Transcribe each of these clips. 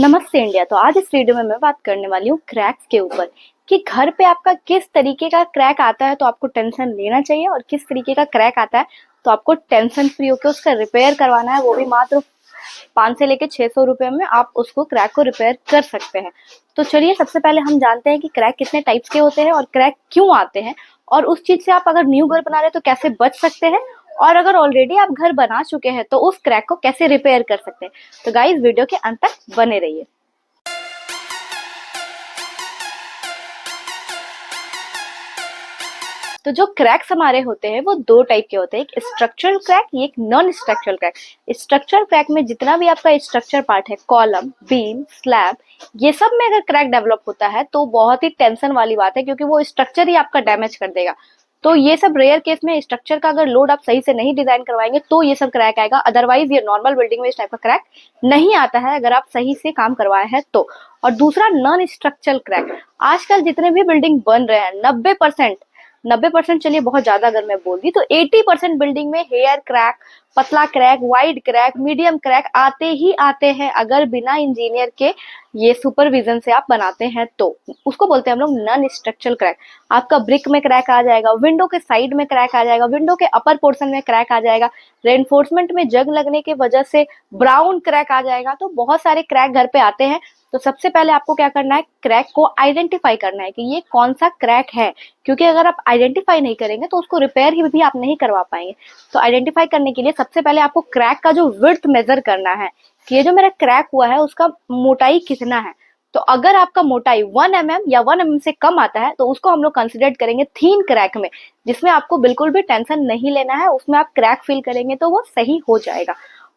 नमस्ते इंडिया। तो आज इस वीडियो में मैं बात करने वाली हूँ क्रैक्स के ऊपर कि घर पे आपका किस तरीके का क्रैक आता है तो आपको टेंशन लेना चाहिए और किस तरीके का क्रैक आता है तो आपको टेंशन फ्री होकर उसका रिपेयर करवाना है, वो भी मात्र 5 से लेकर 600 रुपए में आप उसको क्रैक को रिपेयर कर सकते हैं। तो चलिए सबसे पहले हम जानते हैं कि क्रैक कितने टाइप्स के होते हैं और क्रैक क्यों आते हैं, और उस चीज से आप अगर न्यू घर बना रहे हैं तो कैसे बच सकते हैं, और अगर ऑलरेडी आप घर बना चुके हैं तो उस क्रैक को कैसे रिपेयर कर सकते हैं। तो गाइस वीडियो के अंत तक बने रहिए। तो जो क्रैक्स हमारे होते हैं वो दो टाइप के होते हैं, एक स्ट्रक्चरल क्रैक, एक non structural crack. Structural crack में जितना भी आपका स्ट्रक्चर पार्ट है, कॉलम, बीम, स्लैब, ये सब में अगर क्रैक डेवलप होता है तो बहुत ही टेंशन वाली बात है, क्योंकि वो स्ट्रक्चर ही आपका डैमेज कर देगा। तो ये सब रेयर केस में स्ट्रक्चर का अगर लोड आप सही से नहीं डिजाइन करवाएंगे तो ये सब क्रैक आएगा, अदरवाइज ये नॉर्मल बिल्डिंग में इस टाइप का क्रैक नहीं आता है अगर आप सही से काम करवाए हैं तो। और दूसरा नॉन स्ट्रक्चरल क्रैक, आजकल जितने भी बिल्डिंग बन रहे हैं 90% चलिए बहुत ज्यादा अगर मैं बोल दी तो 80% बिल्डिंग में हेयर क्रैक, पतला crack, wide crack, medium crack आते ही आते हैं अगर बिना इंजीनियर के ये सुपरविजन से आप बनाते हैं तो। उसको बोलते हैं हम लोग नॉन स्ट्रक्चरल क्रैक। आपका ब्रिक में क्रैक आ जाएगा, विंडो के साइड में क्रैक आ जाएगा, विंडो के अपर पोर्शन में क्रैक आ जाएगा, रेनफोर्समेंट में जंग लगने की वजह से ब्राउन क्रैक आ जाएगा। तो बहुत सारे क्रैक घर पे आते हैं। तो सबसे पहले आपको क्या करना है, क्रैक को आइडेंटिफाई करना है कि ये कौन सा क्रैक है, क्योंकि अगर आप आइडेंटिफाई नहीं करेंगे तो उसको रिपेयर ही भी आप नहीं करवा पाएंगे। तो आइडेंटिफाई करने के लिए सबसे पहले आपको क्रैक का जो विड्थ मेजर करना है कि ये जो मेरा क्रैक हुआ है उसका मोटाई कितना है। तो अगर आपका मोटाई 1 mm या 1 mm से कम आता है तो उसको हम लोग कंसिडर करेंगे थीन क्रैक में, जिसमें आपको बिल्कुल भी टेंशन नहीं लेना है, उसमें आप क्रैक फील करेंगे तो वो सही हो जाएगा।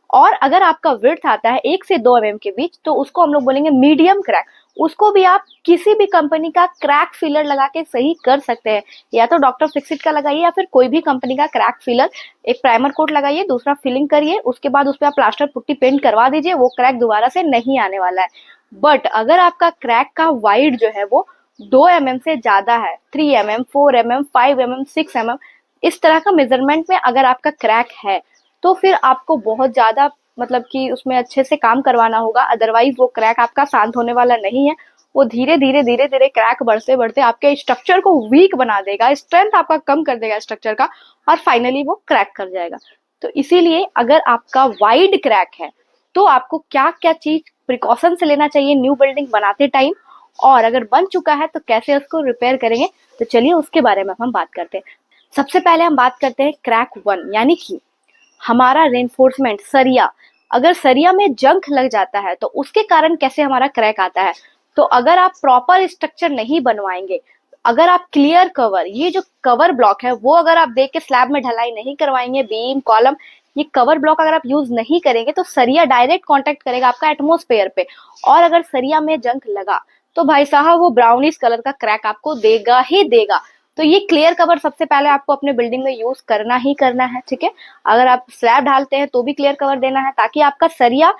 और अगर आपका विड्थ आता है 1 से 2 mm के बीच तो उसको हम लोग बोलेंगे मीडियम क्रैक। उसको भी आप किसी भी कंपनी का क्रैक फिलर लगा के सही कर सकते हैं, या तो डॉक्टर फिक्सिट का लगाइए या फिर कोई भी कंपनी का क्रैक फिलर, एक प्राइमर कोट लगाइए, दूसरा फिलिंग करिए, उसके बाद उस पर आप प्लास्टर पुट्टी पेंट करवा दीजिए, वो क्रैक दोबारा से नहीं आने वाला है। बट अगर आपका क्रैक का वाइड जो है वो 2 mm से ज्यादा है, 3 mm, 4 mm, 5 mm, 6 mm, इस तरह का मेजरमेंट में अगर आपका क्रैक है तो फिर आपको बहुत ज्यादा मतलब कि उसमें अच्छे से काम करवाना होगा, अदरवाइज वो क्रैक आपका शांत होने वाला नहीं है। वो धीरे धीरे क्रैक बढ़ते बढ़ते आपके स्ट्रक्चर को वीक बना देगा, स्ट्रेंथ आपका कम कर देगा स्ट्रक्चर का, और फाइनली वो क्रैक कर जाएगा। तो इसीलिए अगर आपका वाइड क्रैक है तो आपको क्या क्या चीज प्रिकॉशन से लेना चाहिए न्यू बिल्डिंग बनाते टाइम, और अगर बन चुका है तो कैसे उसको रिपेयर करेंगे, तो चलिए उसके बारे में हम बात करते हैं। सबसे पहले हम बात करते हैं क्रैक 1, यानी कि हमारा रेनफोर्समेंट सरिया। अगर सरिया में जंग लग जाता है तो उसके कारण कैसे हमारा क्रैक आता है। तो अगर आप प्रॉपर स्ट्रक्चर नहीं बनवाएंगे, अगर आप क्लियर कवर, ये जो कवर ब्लॉक है वो अगर आप देख के स्लैब में ढलाई नहीं करवाएंगे, बीम, कॉलम, ये कवर ब्लॉक अगर आप यूज नहीं करेंगे तो सरिया डायरेक्ट कांटेक्ट करेगा आपका एटमॉस्फेयर पे, और अगर सरिया में जंग लगा तो भाई साहब वो ब्राउनिश कलर का क्रैक आपको देगा ही देगा। तो ये क्लियर कवर सबसे पहले आपको अपने बिल्डिंग में यूज करना ही करना है, ठीक है। अगर आप स्लैब ढालते हैं तो भी क्लियर कवर देना है, ताकि आपका सरिया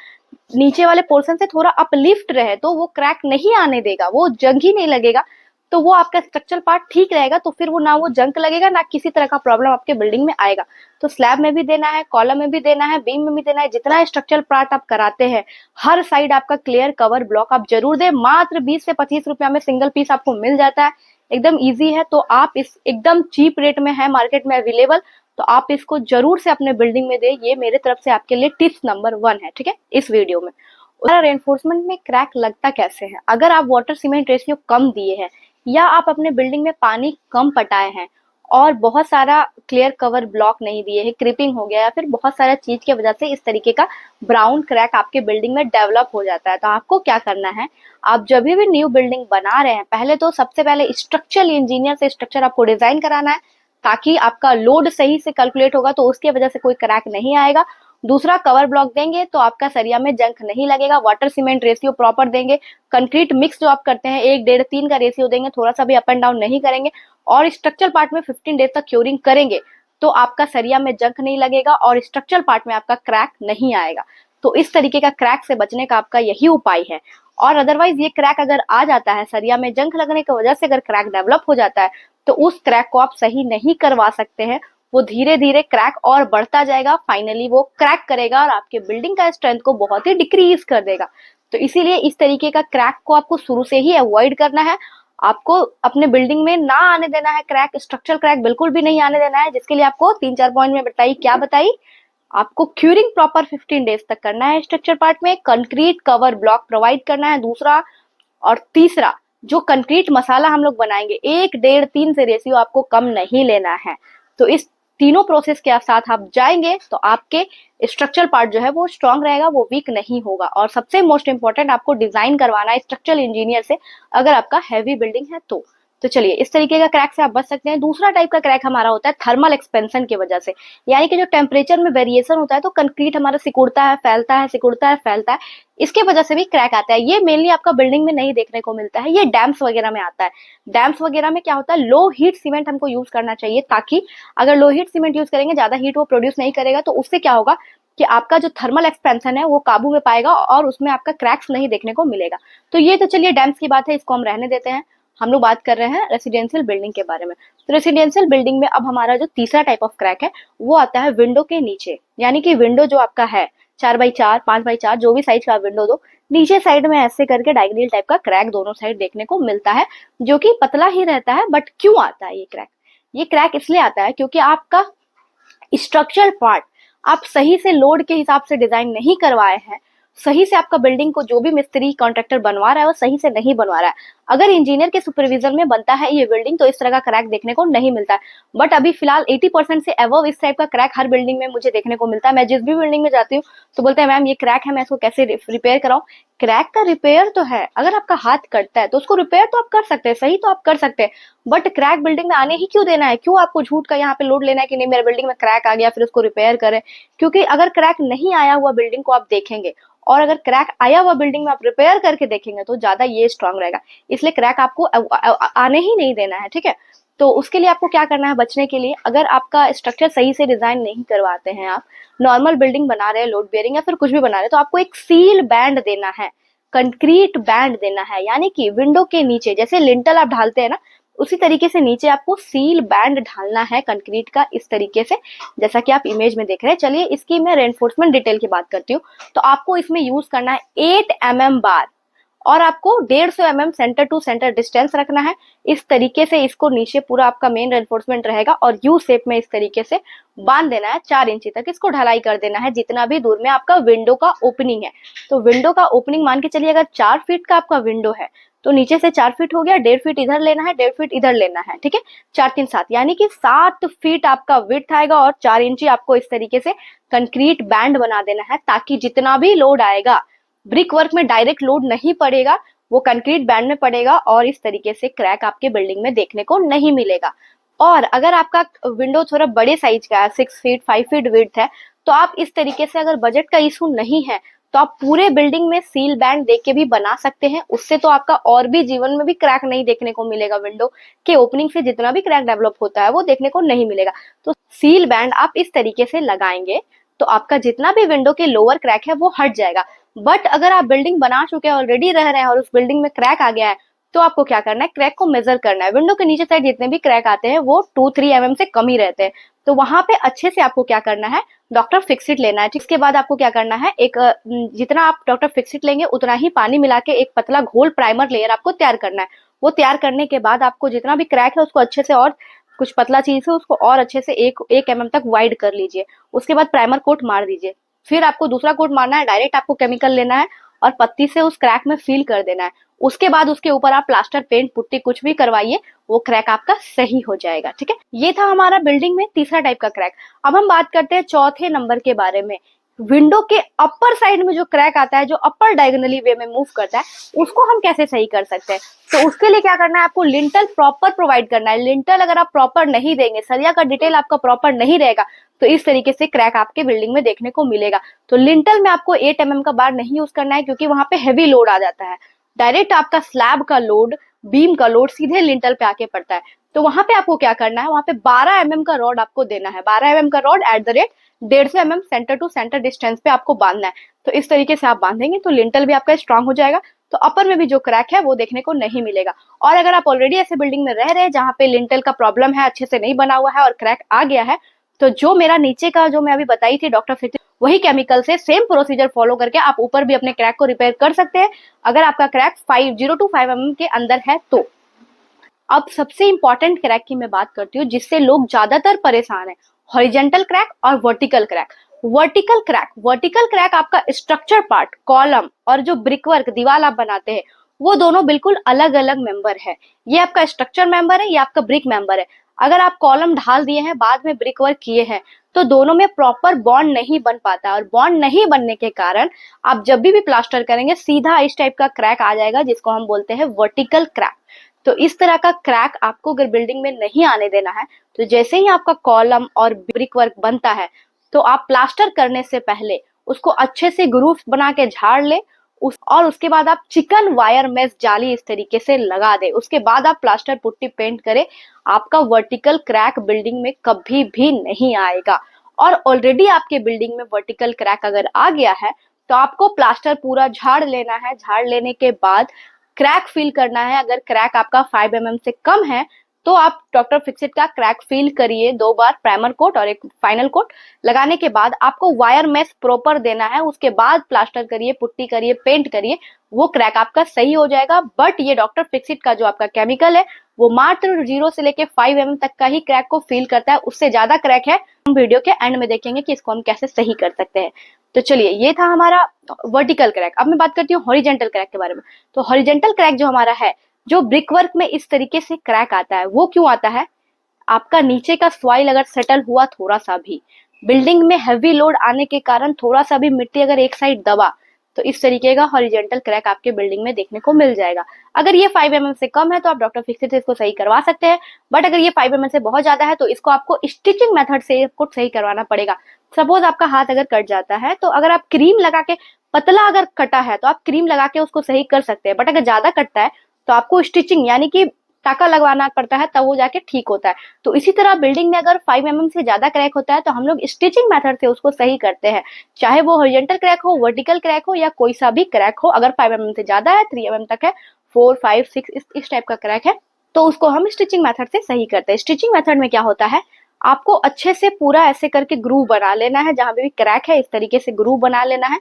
नीचे वाले पोर्शन से थोड़ा अपलिफ्ट रहे, तो वो क्रैक नहीं आने देगा, वो जंग ही नहीं लगेगा, तो वो आपका स्ट्रक्चर पार्ट ठीक रहेगा। तो फिर वो ना वो जंग लगेगा ना किसी तरह का प्रॉब्लम आपके बिल्डिंग में आएगा। तो स्लैब में भी देना है, कॉलम में भी देना है, बीम में भी देना है, जितना स्ट्रक्चरल पार्ट आप कराते हैं हर साइड आपका क्लियर कवर ब्लॉक आप जरूर दे। मात्र 20 से 25 रुपया में सिंगल पीस आपको मिल जाता है, एकदम इजी है। तो आप इस एकदम चीप रेट में है मार्केट में अवेलेबल, तो आप इसको जरूर से अपने बिल्डिंग में दे। ये मेरे तरफ से आपके लिए टिप्स नंबर 1 है, ठीक है, इस वीडियो में। रेनफोर्समेंट में क्रैक लगता कैसे है, अगर आप वाटर सीमेंट रेशियो कम दिए हैं, या आप अपने बिल्डिंग में पानी कम पटाए हैं, और बहुत सारा क्लियर कवर ब्लॉक नहीं दिए हैं, क्रिपिंग हो गया, या फिर बहुत सारा चीज की वजह से इस तरीके का ब्राउन क्रैक आपके बिल्डिंग में डेवलप हो जाता है, तो आपको क्या करना है, आप जब भी न्यू बिल्डिंग बना रहे हैं पहले तो सबसे पहले स्ट्रक्चरल इंजीनियर से स्ट्रक्चर आपको डिजाइन कराना है, ताकि आपका लोड सही से कैलकुलेट होगा तो उसकी वजह से कोई क्रैक नहीं आएगा। दूसरा, कवर ब्लॉक देंगे तो आपका सरिया में जंग नहीं लगेगा। वाटर सीमेंट रेशियो प्रॉपर देंगे। कंक्रीट मिक्स जो आप करते हैं 1, 1.5, 3 का रेशियो देंगे, थोड़ा सा भी अप एंड डाउन नहीं करेंगे, और स्ट्रक्चरल पार्ट में 15 डेज तक क्योरिंग करेंगे, तो आपका सरिया में जंग नहीं लगेगा और स्ट्रक्चरल पार्ट में आपका क्रैक नहीं आएगा। तो इस तरीके का क्रैक से बचने का आपका यही उपाय है। और अदरवाइज ये क्रैक अगर आ जाता है, सरिया में जंग लगने की वजह से अगर क्रैक डेवलप हो जाता है, तो उस क्रैक को आप सही नहीं करवा सकते हैं। वो धीरे धीरे क्रैक और बढ़ता जाएगा, फाइनली वो क्रैक करेगा और आपके बिल्डिंग का स्ट्रेंथ को बहुत ही डिक्रीज कर देगा। तो इसीलिए इस तरीके का क्रैक को आपको शुरू से ही अवॉइड करना है। आपको अपने बिल्डिंग में ना आने देना है क्रैक, स्ट्रक्चरल क्रैक बिल्कुल भी नहीं आने देना है, जिसके लिए आपको 3-4 पॉइंट में बताई। क्या बताई? आपको क्यूरिंग प्रॉपर 15 डेज तक करना है स्ट्रक्चर पार्ट में, कंक्रीट कवर ब्लॉक प्रोवाइड करना है दूसरा, और तीसरा जो कंक्रीट मसाला हम लोग बनाएंगे 1-1.5-3 से रेशियो आपको कम नहीं लेना है। तो इस तीनों प्रोसेस के साथ आप जाएंगे तो आपके स्ट्रक्चरल पार्ट जो है वो स्ट्रांग रहेगा, वो वीक नहीं होगा। और सबसे मोस्ट इंपॉर्टेंट आपको डिजाइन करवाना है स्ट्रक्चरल इंजीनियर से, अगर आपका हैवी बिल्डिंग है तो चलिए इस तरीके का क्रैक से आप बच सकते हैं। दूसरा टाइप का क्रैक हमारा होता है थर्मल एक्सपेंशन की वजह से, यानी कि जो टेम्परेचर में वेरिएशन होता है तो कंक्रीट हमारा सिकुड़ता है, फैलता है, सिकुड़ता है, फैलता है, इसके वजह से भी क्रैक आता है। ये मेनली आपका बिल्डिंग में नहीं देखने को मिलता है, ये डैम्स वगैरह में आता है। डैम्स वगैरह में क्या होता है, लो हीट सीमेंट हमको यूज करना चाहिए, ताकि अगर लो हीट सीमेंट यूज करेंगे, ज्यादा हीट वो प्रोड्यूस नहीं करेगा, तो उससे क्या होगा कि आपका जो थर्मल एक्सपेंशन है वो काबू में पाएगा और उसमें आपका क्रैक्स नहीं देखने को मिलेगा। तो ये तो चलिए डैम्स की बात है, इसको हम रहने देते हैं। हम लोग बात कर रहे हैं रेसिडेंशियल बिल्डिंग के बारे में। तो रेसिडेंशियल बिल्डिंग में अब हमारा जो तीसरा टाइप ऑफ क्रैक है वो आता है विंडो के नीचे, यानी कि विंडो जो आपका है 4x4, 5x4, जो भी साइज का विंडो दो, नीचे साइड में ऐसे करके डायगोनल टाइप का क्रैक दोनों साइड देखने को मिलता है, जो कि पतला ही रहता है। बट क्यों आता है ये क्रैक? ये क्रैक इसलिए आता है क्योंकि आपका स्ट्रक्चरल पार्ट आप सही से लोड के हिसाब से डिजाइन नहीं करवाए हैं, सही से आपका बिल्डिंग को जो भी मिस्त्री कॉन्ट्रैक्टर बनवा रहा है वो सही से नहीं बनवा रहा है। अगर इंजीनियर के सुपरविजन में बनता है ये बिल्डिंग तो इस तरह का क्रैक देखने को नहीं मिलता है। बट अभी फिलहाल 80% से अबव इस टाइप का क्रैक हर बिल्डिंग में मुझे देखने को मिलता है। मैं जिस भी बिल्डिंग में जाती हूँ तो बोलते हैं मैम ये क्रैक है, मैं इसको कैसे रिपेयर कराऊं? क्रैक का रिपेयर तो है, अगर आपका हाथ कटता है तो उसको रिपेयर तो आप कर सकते हैं, सही तो आप कर सकते हैं, बट क्रैक बिल्डिंग में आने ही क्यों देना है? क्यों आपको झूठ का यहाँ पे लोड लेना है कि नहीं मेरे बिल्डिंग में क्रैक आ गया फिर उसको रिपेयर करें? क्योंकि अगर क्रैक नहीं आया हुआ बिल्डिंग को आप देखेंगे और अगर क्रैक आया हुआ बिल्डिंग में आप रिपेयर करके देखेंगे तो ज्यादा ये स्ट्रांग रहेगा। इसलिए क्रैक आपको आने ही नहीं देना है, ठीक है? तो उसके लिए आपको क्या करना है बचने के लिए, अगर आपका स्ट्रक्चर सही से डिजाइन नहीं करवाते हैं, आप नॉर्मल बिल्डिंग बना रहे हैं, लोड बेयरिंग या फिर कुछ भी बना रहे हैं, तो आपको एक सील बैंड देना है, कंक्रीट बैंड देना है। यानी कि विंडो के नीचे जैसे लिंटल आप ढालते हैं ना, उसी तरीके से नीचे आपको सील बैंड ढालना है कंक्रीट का, इस तरीके से जैसा कि आप इमेज में देख रहे हैं। चलिए इसकी मैं रेनफोर्समेंट डिटेल की बात करती हूँ। तो आपको इसमें यूज करना है 8 mm बार और आपको 150 mm center to center distance रखना है। इस तरीके से इसको नीचे पूरा आपका मेन रेनफोर्समेंट रहेगा और यू शेप में इस तरीके से बांध देना है। 4 इंची तक इसको ढलाई कर देना है जितना भी दूर में आपका विंडो का ओपनिंग है। तो विंडो का ओपनिंग मान के चलिए अगर 4 फीट का आपका विंडो है तो नीचे से 4 फीट हो गया, 1.5 फीट इधर लेना है, 1.5 फीट इधर लेना है, ठीक है? 4 3 7 यानी कि 7 फीट आपका विड्थ आएगा और 4 इंची आपको इस तरीके से कंक्रीट बैंड बना देना है, ताकि जितना भी लोड आएगा ब्रिक वर्क में डायरेक्ट लोड नहीं पड़ेगा, वो कंक्रीट बैंड में पड़ेगा और इस तरीके से क्रैक आपके बिल्डिंग में देखने को नहीं मिलेगा। और अगर आपका विंडो थोड़ा बड़े साइज का है, 6 फीट 5 फीट विड्थ है, तो आप इस तरीके से, अगर बजट का इशू नहीं है तो आप पूरे बिल्डिंग में सील बैंड दे के भी बना सकते हैं। उससे तो आपका और भी जीवन में भी क्रैक नहीं देखने को मिलेगा, विंडो के ओपनिंग से जितना भी क्रैक डेवलप होता है वो देखने को नहीं मिलेगा। तो सील बैंड आप इस तरीके से लगाएंगे तो आपका जितना भी विंडो के लोअर क्रैक है वो हट जाएगा। बट अगर आप बिल्डिंग बना चुके हैं, ऑलरेडी रह रहे हैं और उस बिल्डिंग में क्रैक आ गया है, तो आपको क्या करना है, क्रैक को मेजर करना है। विंडो के नीचे साइड जितने भी क्रैक आते हैं वो 2-3 mm से कम ही रहते हैं, तो वहां पे अच्छे से आपको क्या करना है, डॉक्टर फिक्सिट लेना है। इसके बाद आपको क्या करना है, एक जितना आप डॉक्टर फिक्सिट लेंगे उतना ही पानी मिला के एक पतला घोल प्राइमर लेयर आपको तैयार करना है। वो तैयार करने के बाद आपको जितना भी क्रैक है उसको अच्छे से, और कुछ पतला चीज है उसको और अच्छे से 1 mm तक वाइड कर लीजिए। उसके बाद प्राइमर कोट मार दीजिए। फिर आपको दूसरा कोट मारना है, डायरेक्ट आपको केमिकल लेना है और पत्ती से उस क्रैक में फिल कर देना है। उसके बाद उसके ऊपर आप प्लास्टर, पेंट, पुट्टी कुछ भी करवाइए, वो क्रैक आपका सही हो जाएगा, ठीक है? ये था हमारा बिल्डिंग में तीसरा टाइप का क्रैक। अब हम बात करते हैं चौथे नंबर के बारे में। विंडो के अपर साइड में जो क्रैक आता है, जो अपर डायगोनली वे में मूव करता है, उसको हम कैसे सही कर सकते हैं? तो उसके लिए क्या करना है, आपको लिंटल प्रॉपर प्रोवाइड करना है। लिंटल अगर आप प्रॉपर नहीं देंगे, सरिया का डिटेल आपका प्रॉपर नहीं रहेगा, तो इस तरीके से क्रैक आपके बिल्डिंग में देखने को मिलेगा। तो लिंटल में आपको 8 mm का बार नहीं यूज करना है, क्योंकि वहां पे हैवी लोड आ जाता है। डायरेक्ट आपका स्लैब का लोड, बीम का लोड सीधे लिंटल पे आके पड़ता है। तो वहां पे आपको क्या करना है, वहां पे 12 mm का रॉड आपको देना है। 12 mm का rod at the rate 150 mm center to center distance पे आपको बांधना है। तो इस तरीके से आप बांधेंगे तो लिंटल भी आपका स्ट्रांग हो जाएगा, तो अपर में भी जो क्रैक है वो देखने को नहीं मिलेगा। और अगर आप ऑलरेडी ऐसे बिल्डिंग में रह रहे हैं जहां पे लिंटल का प्रॉब्लम है, अच्छे से नहीं बना हुआ है और क्रैक आ गया है, तो जो मेरा नीचे का जो मैं अभी बताई थी डॉक्टर फिक्सिट, वही केमिकल से सेम प्रोसीजर फॉलो करके आप ऊपर भी अपने क्रैक को रिपेयर कर सकते हैं, अगर आपका क्रैक 0 to 5 mm के अंदर है तो। अब सबसे इंपॉर्टेंट क्रैक की मैं बात करती हूँ जिससे लोग ज्यादातर परेशान है, हॉरिजेंटल क्रैक और वर्टिकल क्रैक। वर्टिकल क्रैक आपका स्ट्रक्चर पार्ट, कॉलम और जो ब्रिक वर्क दीवार आप बनाते हैं, वो दोनों बिल्कुल अलग अलग मेंबर है। ये आपका स्ट्रक्चर मेंबर है, ये आपका ब्रिक मेंबर है। अगर आप कॉलम ढाल दिए हैं, बाद में ब्रिक वर्क किए हैं, तो दोनों में प्रॉपर बॉन्ड नहीं बन पाता, और बॉन्ड नहीं बनने के कारण आप जब भी प्लास्टर करेंगे सीधा इस टाइप का क्रैक आ जाएगा, जिसको हम बोलते हैं वर्टिकल क्रैक। तो इस तरह का क्रैक आपको अगर बिल्डिंग में नहीं आने देना है, तो जैसे ही आपका कॉलम और ब्रिक वर्क बनता है, तो आप प्लास्टर करने से पहले उसको अच्छे से ग्रूव्स बना के झाड़ ले, और उसके बाद आप चिकन वायर मेश जाली इस तरीके से लगा दे। उसके बाद आप प्लास्टर पुट्टी पेंट करें, आपका वर्टिकल क्रैक बिल्डिंग में कभी भी नहीं आएगा। और ऑलरेडी आपके बिल्डिंग में वर्टिकल क्रैक अगर आ गया है, तो आपको प्लास्टर पूरा झाड़ लेना है। झाड़ लेने के बाद क्रैक फील करना है। अगर क्रैक आपका 5 mm से कम है, तो आप डॉक्टर फिक्सिट का क्रैक फील करिए 2 बार प्राइमर कोट और एक फाइनल कोट। लगाने के बाद आपको वायर मेश प्रॉपर देना है, उसके बाद प्लास्टर करिए, पुट्टी करिए, पेंट करिए, वो क्रैक आपका सही हो जाएगा। बट ये डॉक्टर फिक्सिट का जो आपका केमिकल है, वो मात्र 0 से लेके 5 mm तक का ही क्रैक को फील करता है। उससे ज्यादा क्रैक है, हम वीडियो के एंड में देखेंगे कि इसको हम कैसे सही कर सकते हैं। तो चलिए, ये था हमारा वर्टिकल क्रैक। अब मैं बात करती हूँ हॉरिजेंटल क्रैक के बारे में। तो हॉरिजेंटल क्रैक जो हमारा है, जो ब्रिक वर्क में इस तरीके से क्रैक आता है, वो क्यों आता है? आपका नीचे का सॉइल अगर सेटल हुआ थोड़ा सा भी, बिल्डिंग में हैवी लोड आने के कारण थोड़ा सा भी मिट्टी अगर एक साइड दबा, तो इस तरीके का हॉरिजेंटल क्रैक आपके बिल्डिंग में देखने को मिल जाएगा। अगर ये 5 mm से कम है, तो आप डॉक्टर फिक्सिट से इसको सही करवा सकते हैं। बट अगर ये 5 mm से बहुत ज्यादा है, तो इसको आपको स्टिचिंग मेथड से आपको सही करवाना पड़ेगा। सपोज आपका हाथ अगर कट जाता है, तो अगर आप क्रीम लगा के, पतला अगर कटा है तो आप क्रीम लगा के उसको सही कर सकते हैं। बट अगर ज्यादा कटता है, तो आपको स्टिचिंग यानी कि टाका लगवाना पड़ता है, तब वो जाके ठीक होता है। तो इसी तरह बिल्डिंग में अगर 5 mm से ज्यादा क्रैक होता है, तो हम लोग स्टिचिंग मेथड से उसको सही करते हैं, चाहे वो हॉरिजॉन्टल क्रैक हो, वर्टिकल क्रैक हो, या कोई सा भी क्रैक हो। अगर 5 mm से ज्यादा है, 3 mm तक है, 4, 5, 6 इस टाइप का क्रैक है, तो उसको हम स्टिचिंग मेथड से सही करते हैं। स्टिचिंग मेथड में क्या होता है, आपको अच्छे से पूरा ऐसे करके ग्रूव बना लेना है। जहां पे भी क्रैक है, इस तरीके से ग्रूव बना लेना है।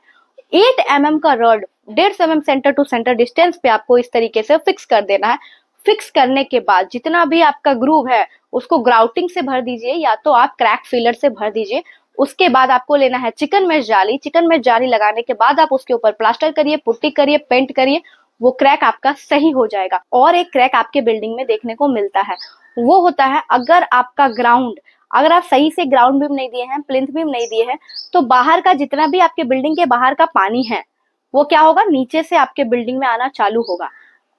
8 mm का rod 1.5 mm center to center distance पे आपको इस तरीके से फिक्स कर देना है। फिक्स करने के बाद जितना भी आपका ग्रूव है, उसको ग्राउटिंग से भर दीजिए, या तो आप क्रैक फिलर से भर दीजिए। उसके बाद आपको लेना है चिकन मेश जाली। चिकन मेश जाली लगाने के बाद आप उसके ऊपर प्लास्टर करिए, पुट्टी करिए, पेंट करिए, वो क्रैक आपका सही हो जाएगा। और एक क्रैक आपके बिल्डिंग में देखने को मिलता है, वो होता है अगर आपका ग्राउंड, अगर आप सही से ग्राउंड बीम नहीं दिए हैं, प्लिंथ बीम नहीं दिए हैं, तो बाहर का जितना भी आपके बिल्डिंग के बाहर का पानी है, वो क्या होगा, नीचे से आपके बिल्डिंग में आना चालू होगा,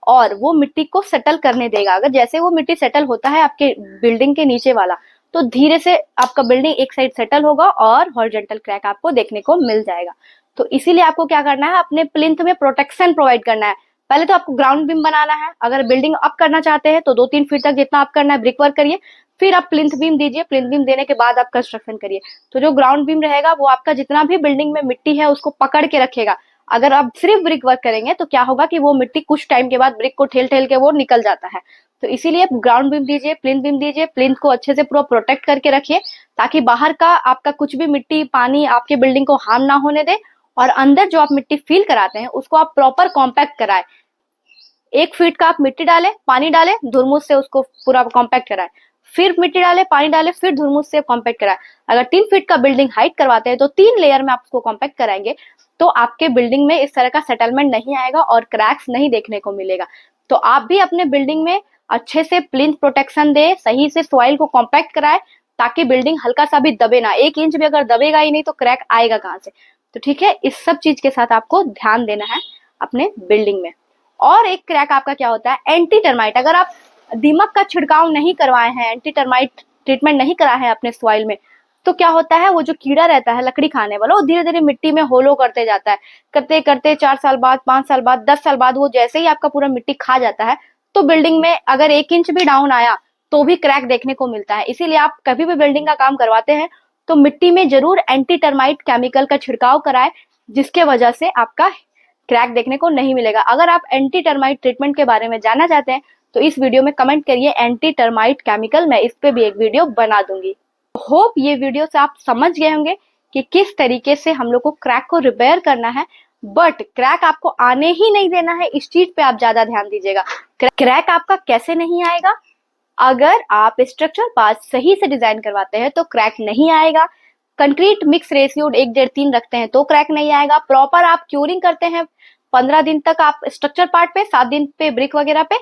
और वो मिट्टी को सेटल करने देगा। अगर जैसे वो मिट्टी सेटल होता है आपके बिल्डिंग के नीचे वाला, तो धीरे से आपका बिल्डिंग एक साइड सेटल होगा और हॉरिजॉन्टल क्रैक आपको देखने को मिल जाएगा। तो इसीलिए आपको क्या करना है, अपने प्लिंथ में प्रोटेक्शन प्रोवाइड करना है। पहले तो आपको ग्राउंड बीम बनाना है। अगर बिल्डिंग अप करना चाहते हैं, तो 2-3 फीट तक जितना अप करना है ब्रिक वर्क करिए, फिर आप प्लिंथ बीम दीजिए। प्लिंथ बीम देने के बाद आप कंस्ट्रक्शन करिए। तो जो ग्राउंड बीम रहेगा, वो आपका जितना भी बिल्डिंग में मिट्टी है उसको पकड़ के रखेगा। अगर आप सिर्फ ब्रिक वर्क करेंगे, तो क्या होगा कि वो मिट्टी कुछ टाइम के बाद ब्रिक को ठेल ठेल के वो निकल जाता है। तो इसीलिए ग्राउंड बीम दीजिए, प्लिंथ बीम दीजिए, प्लिंथ को अच्छे से पूरा प्रोटेक्ट करके रखिए, ताकि बाहर का आपका कुछ भी मिट्टी, पानी आपके बिल्डिंग को हार्म ना होने दे। और अंदर जो आप मिट्टी फील कराते हैं, उसको आप प्रॉपर कॉम्पैक्ट कराए। 1 फीट का आप मिट्टी डाले, पानी डाले, धुरमुस से उसको पूरा कॉम्पैक्ट कराए, फिर मिट्टी डाले, पानी डाले, फिर धुरमुस से कॉम्पैक्ट कराए। अगर 3 फीट का बिल्डिंग हाइट करवाते हैं, तो 3 लेयर में आप उसको कॉम्पैक्ट कराएंगे, तो आपके बिल्डिंग में इस तरह का सेटलमेंट नहीं आएगा और क्रैक्स नहीं देखने को मिलेगा। तो आप भी अपने बिल्डिंग में अच्छे से प्लिंथ प्रोटेक्शन दे, सही से सॉइल को कॉम्पैक्ट कराए, ताकि बिल्डिंग हल्का सा भी दबे ना। 1 इंच भी अगर दबेगा ही नहीं, तो क्रैक आएगा कहाँ से? तो ठीक है, इस सब चीज के साथ आपको ध्यान देना है अपने बिल्डिंग में। और एक क्रैक आपका क्या होता है, एंटी टर्माइट। अगर आप दीमक का छिड़काव नहीं करवाए हैं, एंटी टर्माइट ट्रीटमेंट नहीं करा है अपने सॉइल में, तो क्या होता है, वो जो कीड़ा रहता है लकड़ी खाने वाला, वो धीरे धीरे मिट्टी में होलो करते जाता है। करते करते 4 साल बाद, 5 साल बाद, 10 साल बाद, वो जैसे ही आपका पूरा मिट्टी खा जाता है, तो बिल्डिंग में अगर 1 इंच भी डाउन आया, तो भी क्रैक देखने को मिलता है। इसीलिए आप कभी भी बिल्डिंग का काम करवाते हैं, तो मिट्टी में जरूर एंटी टर्माइट केमिकल का छिड़काव कराए, जिसके वजह से आपका क्रैक देखने को नहीं मिलेगा। अगर आप एंटी टर्माइट ट्रीटमेंट के बारे में जानना चाहते हैं, तो इस वीडियो में कमेंट करिए एंटी टर्माइट केमिकल, मैं इस पे भी एक वीडियो बना दूंगी। होप ये वीडियो से आप समझ गए होंगे कि किस तरीके से हम लोग को क्रैक को रिपेयर करना है। बट क्रैक आपको आने ही नहीं देना है, इस चीज पे आप ज्यादा ध्यान दीजिएगा। क्रैक आपका कैसे नहीं आएगा? अगर आप स्ट्रक्चर पार्ट सही से डिजाइन करवाते हैं तो क्रैक नहीं आएगा। कंक्रीट मिक्स रेशियो 1.5-3 रखते हैं तो क्रैक नहीं आएगा। प्रॉपर आप क्यूरिंग करते हैं 15 दिन तक आप स्ट्रक्चर पार्ट पे, 7 दिन पे ब्रिक वगैरह पे,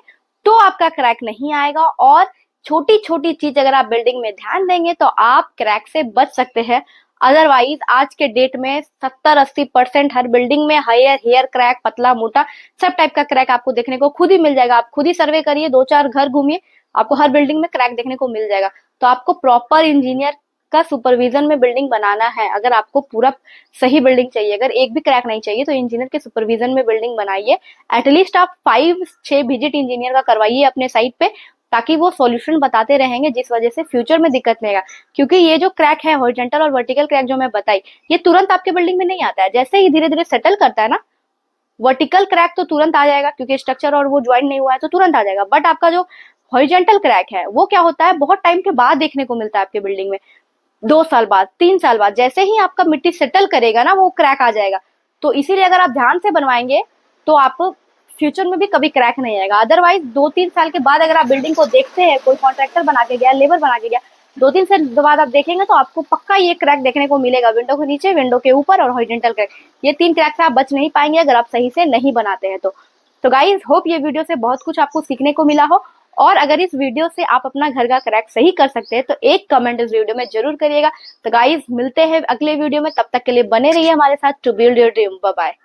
तो आपका क्रैक नहीं आएगा। और छोटी छोटी चीज अगर आप बिल्डिंग में ध्यान देंगे तो आप क्रैक से बच सकते हैं। अदरवाइज आज के डेट में 70-80% हर बिल्डिंग में हेयर क्रैक, पतला मोटा सब टाइप का क्रैक आपको देखने को खुद ही मिल जाएगा। आप खुद ही सर्वे करिए, 2-4 घर घूमिए, आपको हर बिल्डिंग में क्रैक देखने को मिल जाएगा। तो आपको प्रॉपर इंजीनियर का सुपरविजन में बिल्डिंग बनाना है। अगर आपको पूरा सही बिल्डिंग चाहिए, अगर एक भी क्रैक नहीं चाहिए, तो इंजीनियर के सुपरविजन में बिल्डिंग बनाइए। एटलीस्ट आप 5-6 विजिट इंजीनियर का करवाइए अपने साइट पे, ताकि वो सॉल्यूशन बताते रहेंगे, जिस वजह से फ्यूचर में दिक्कत नहीं आएगा। क्योंकि ये जो क्रैक है, हॉरिजॉन्टल और वर्टिकल क्रैक जो मैं बताई, ये तुरंत आपके बिल्डिंग में नहीं आता है। जैसे ही धीरे धीरे सेटल करता है ना, वर्टिकल क्रैक तो तुरंत आ जाएगा क्योंकि स्ट्रक्चर और वो ज्वाइंट नहीं हुआ है, तो तुरंत आ जाएगा। बट आपका जो हॉरिजॉन्टल क्रैक है वो क्या होता है, बहुत टाइम के बाद देखने को मिलता है आपके बिल्डिंग में, 2 साल बाद, 3 साल बाद। जैसे ही आपका मिट्टी सेटल करेगा ना, वो क्रैक आ जाएगा। तो इसीलिए अगर आप ध्यान से बनवाएंगे तो आप फ्यूचर में भी कभी क्रैक नहीं आएगा। अदरवाइज 2-3 साल के बाद अगर आप बिल्डिंग को देखते हैं, कोई कॉन्ट्रैक्टर बना के गया, लेबर बना के गया, 2-3 साल बाद आप देखेंगे तो आपको पक्का ये क्रैक देखने को मिलेगा, विंडो के नीचे, विंडो के ऊपर और हॉरिजॉन्टल क्रैक। ये 3 क्रैक से आप बच नहीं पाएंगे अगर आप सही से नहीं बनाते हैं तो गाइज होप ये वीडियो से बहुत कुछ आपको सीखने को मिला हो। और अगर इस वीडियो से आप अपना घर का क्रैक सही कर सकते हैं तो एक कमेंट इस वीडियो में जरूर करिएगा। तो गाइज मिलते हैं अगले वीडियो में, तब तक के लिए बने रहिए हमारे साथ to build your dream. Bye bye.